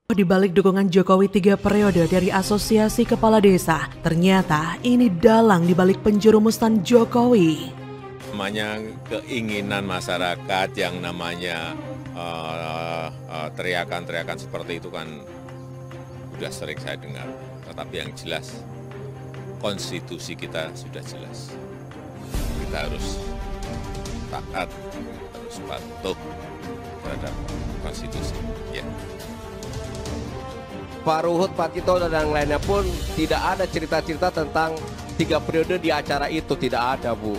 Di balik dukungan Jokowi 3 periode dari Asosiasi Kepala Desa, ternyata ini dalang di balik penjerumusan Jokowi. Namanya keinginan masyarakat yang namanya teriakan-teriakan seperti itu kan sudah sering saya dengar. Tetapi yang jelas, konstitusi kita sudah jelas. Kita harus taat, harus patuh terhadap konstitusi. Ya. Pak Ruhut, Pak Tito, dan yang lainnya pun tidak ada cerita-cerita tentang 3 periode di acara itu, tidak ada, Bu.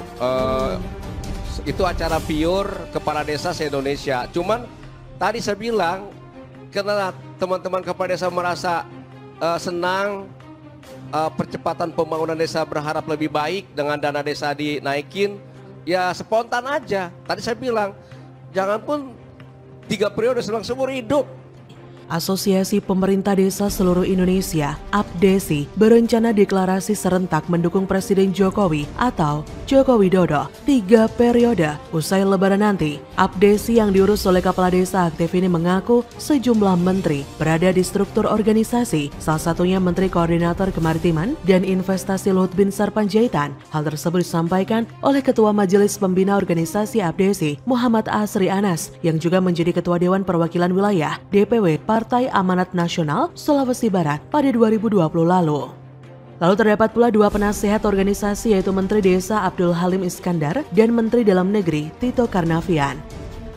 Itu acara pure kepala desa se-Indonesia. Cuman tadi saya bilang, karena teman-teman kepala desa merasa senang, percepatan pembangunan desa berharap lebih baik dengan dana desa dinaikin, ya spontan aja. Tadi saya bilang, jangan pun 3 periode seumur hidup. Asosiasi Pemerintah Desa Seluruh Indonesia, APDESI, berencana deklarasi serentak mendukung Presiden Jokowi atau Joko Widodo 3 periode usai Lebaran nanti. APDESI yang diurus oleh Kepala Desa aktif ini mengaku sejumlah menteri berada di struktur organisasi, salah satunya Menteri Koordinator Kemaritiman dan Investasi Luhut Binsar Panjaitan. Hal tersebut disampaikan oleh Ketua Majelis Pembina Organisasi APDESI, Muhammad Asri Anas, yang juga menjadi Ketua Dewan Perwakilan Wilayah DPW Partai Amanat Nasional Sulawesi Barat pada 2020 lalu. Lalu terdapat pula 2 penasehat organisasi yaitu Menteri Desa Abdul Halim Iskandar dan Menteri Dalam Negeri Tito Karnavian.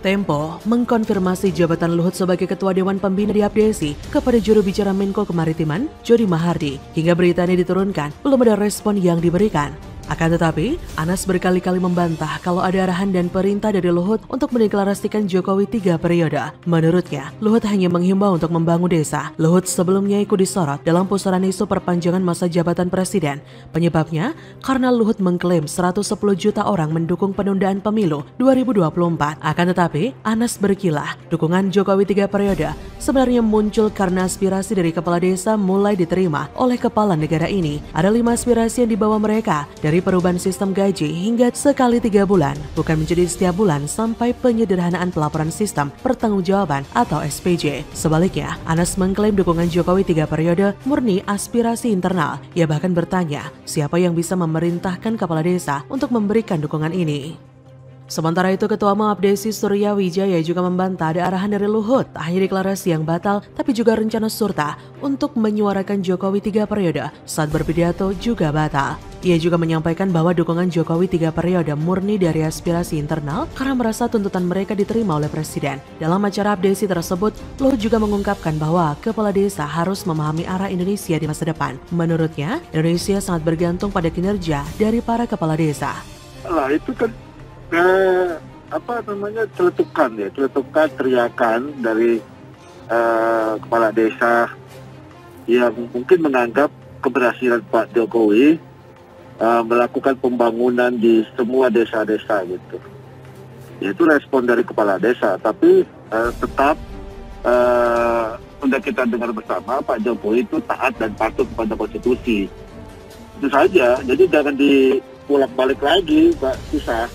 Tempo mengkonfirmasi jabatan Luhut sebagai Ketua Dewan Pembina di APDESI kepada juru bicara Menko Kemaritiman Jody Mahardi. Hingga berita ini diturunkan, belum ada respon yang diberikan. Akan tetapi, Anas berkali-kali membantah kalau ada arahan dan perintah dari Luhut untuk mendeklarasikan Jokowi 3 periode. Menurutnya, Luhut hanya menghimbau untuk membangun desa. Luhut sebelumnya ikut disorot dalam pusaran isu perpanjangan masa jabatan presiden. Penyebabnya, karena Luhut mengklaim 110 juta orang mendukung penundaan pemilu 2024. Akan tetapi, Anas berkilah, dukungan Jokowi 3 periode sebenarnya muncul karena aspirasi dari kepala desa mulai diterima oleh kepala negara ini. Ada 5 aspirasi yang dibawa mereka, dari perubahan sistem gaji hingga sekali 3 bulan, bukan menjadi setiap bulan, sampai penyederhanaan pelaporan sistem pertanggungjawaban atau SPJ. Sebaliknya, Anas mengklaim dukungan Jokowi 3 periode murni aspirasi internal. Ia bahkan bertanya, siapa yang bisa memerintahkan kepala desa untuk memberikan dukungan ini. Sementara itu, Ketua Umum APDESI Surya Wijaya juga membantah ada arahan dari Luhut, tak hanya deklarasi yang batal, tapi juga rencana Surta untuk menyuarakan Jokowi 3 periode saat berpidato juga batal. Ia juga menyampaikan bahwa dukungan Jokowi 3 periode murni dari aspirasi internal karena merasa tuntutan mereka diterima oleh Presiden. Dalam acara APDESI tersebut, Luhut juga mengungkapkan bahwa kepala desa harus memahami arah Indonesia di masa depan. Menurutnya, Indonesia sangat bergantung pada kinerja dari para kepala desa. Itu kan celetukan teriakan dari kepala desa yang mungkin menganggap keberhasilan Pak Jokowi melakukan pembangunan di semua desa-desa gitu. Itu respon dari kepala desa, tapi tetap sudah kita dengar bersama Pak Jokowi itu taat dan patuh kepada konstitusi. Itu saja, jadi jangan dipulang-balik lagi, Pak, susah.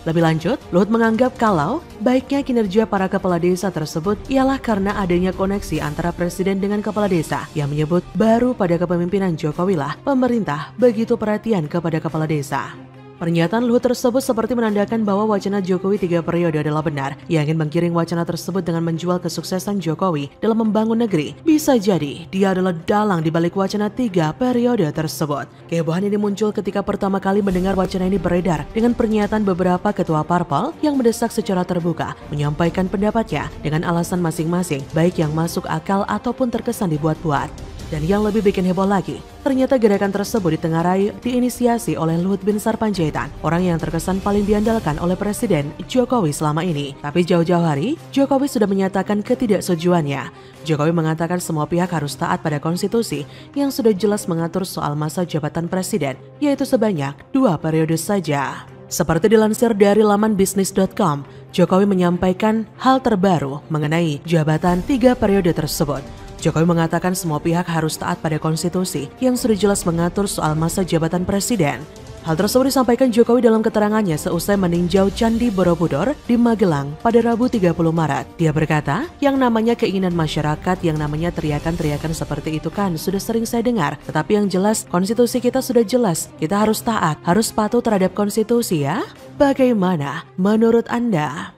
Lebih lanjut, Luhut menganggap kalau baiknya kinerja para kepala desa tersebut ialah karena adanya koneksi antara presiden dengan kepala desa, yang menyebut baru pada kepemimpinan Jokowi lah pemerintah begitu perhatian kepada kepala desa. Pernyataan Luhut tersebut seperti menandakan bahwa wacana Jokowi 3 periode adalah benar. Ia ingin menggiring wacana tersebut dengan menjual kesuksesan Jokowi dalam membangun negeri. Bisa jadi dia adalah dalang di balik wacana 3 periode tersebut. Kehebohan ini muncul ketika pertama kali mendengar wacana ini beredar dengan pernyataan beberapa ketua parpol yang mendesak secara terbuka menyampaikan pendapatnya dengan alasan masing-masing, baik yang masuk akal ataupun terkesan dibuat-buat. Dan yang lebih bikin heboh lagi, ternyata gerakan tersebut ditengarai diinisiasi oleh Luhut Binsar Panjaitan, orang yang terkesan paling diandalkan oleh Presiden Jokowi selama ini. Tapi jauh-jauh hari, Jokowi sudah menyatakan ketidaksetujuannya. Jokowi mengatakan semua pihak harus taat pada konstitusi yang sudah jelas mengatur soal masa jabatan presiden, yaitu sebanyak 2 periode saja. Seperti dilansir dari laman bisnis.com, Jokowi menyampaikan hal terbaru mengenai jabatan 3 periode tersebut. Jokowi mengatakan semua pihak harus taat pada konstitusi yang sudah jelas mengatur soal masa jabatan presiden. Hal tersebut disampaikan Jokowi dalam keterangannya seusai meninjau Candi Borobudur di Magelang pada Rabu 30 Maret. Dia berkata, yang namanya keinginan masyarakat, yang namanya teriakan-teriakan seperti itu kan sudah sering saya dengar. Tetapi yang jelas, konstitusi kita sudah jelas. Kita harus taat, harus patuh terhadap konstitusi ya. Bagaimana menurut Anda?